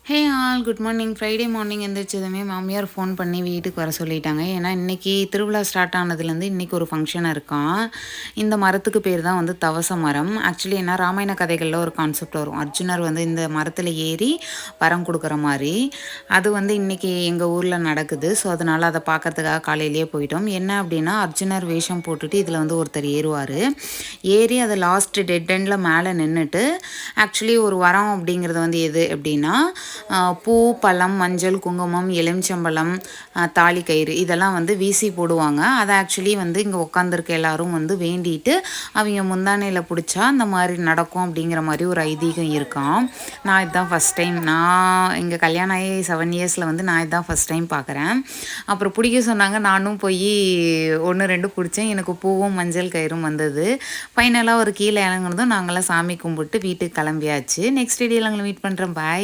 ஹே all good morning. Friday morning எந்திரிச்சதுமே மாமியார் phone பண்ணி வீட்டுக்கு வர சொல்லிட்டாங்க. ஏன்னா இன்றைக்கி திருவிழா ஸ்டார்ட் ஆனதுலேருந்து இன்றைக்கி ஒரு ஃபங்க்ஷன் இருக்கான். இந்த மரத்துக்கு பேர் தான் வந்து தவச மரம். ஆக்சுவலி என்ன ராமாயண கதைகளில் ஒரு கான்செப்ட் வரும். அர்ஜுனர் வந்து இந்த மரத்தில் ஏறி வரம் கொடுக்குற மாதிரி. அது வந்து இன்றைக்கி எங்கள் ஊரில் நடக்குது. ஸோ அதனால் அதை பார்க்கறதுக்காக காலையிலேயே போயிட்டோம். என்ன அப்படின்னா அர்ஜுனர் வேஷம் போட்டுட்டு இதில் வந்து ஒருத்தர் ஏறுவார். ஏறி அதை லாஸ்ட் டெட் எண்டில் மேலே நின்றுட்டு ஆக்சுவலி ஒரு வரம் அப்படிங்கிறது வந்து எது அப்படின்னா பூ, பழம், மஞ்சள், குங்குமம், எலுமிச்சம்பழம், தாலி கயிறு இதெல்லாம் வந்து வீசி போடுவாங்க. அதை ஆக்சுவலி வந்து இங்கே உட்காந்துருக்க எல்லாரும் வந்து வேண்டிட்டு அவங்க முந்தானையில் பிடிச்சா அந்த மாதிரி நடக்கும் அப்படிங்கிற மாதிரி ஒரு ஐதீகம் இருக்காம். நான் இதுதான் ஃபஸ்ட் டைம், நான் இங்கே கல்யாணம் ஆகி 7 இயர்ஸில் வந்து நான் இதுதான் ஃபஸ்ட் டைம் பார்க்குறேன். அப்புறம் பிடிக்க சொன்னாங்க, நானும் போய் 1 2 பிடிச்சேன். எனக்கு பூவும் மஞ்சள் கயிறும் வந்தது. ஃபைனலாக ஒரு கீழே இறங்குனதும் நாங்களாம் சாமி கும்பிட்டு வீட்டுக்கு கிளம்பியாச்சு. நெக்ஸ்ட் வீடியோவில் உங்களை மீட் பண்ணுறேன். பாய்.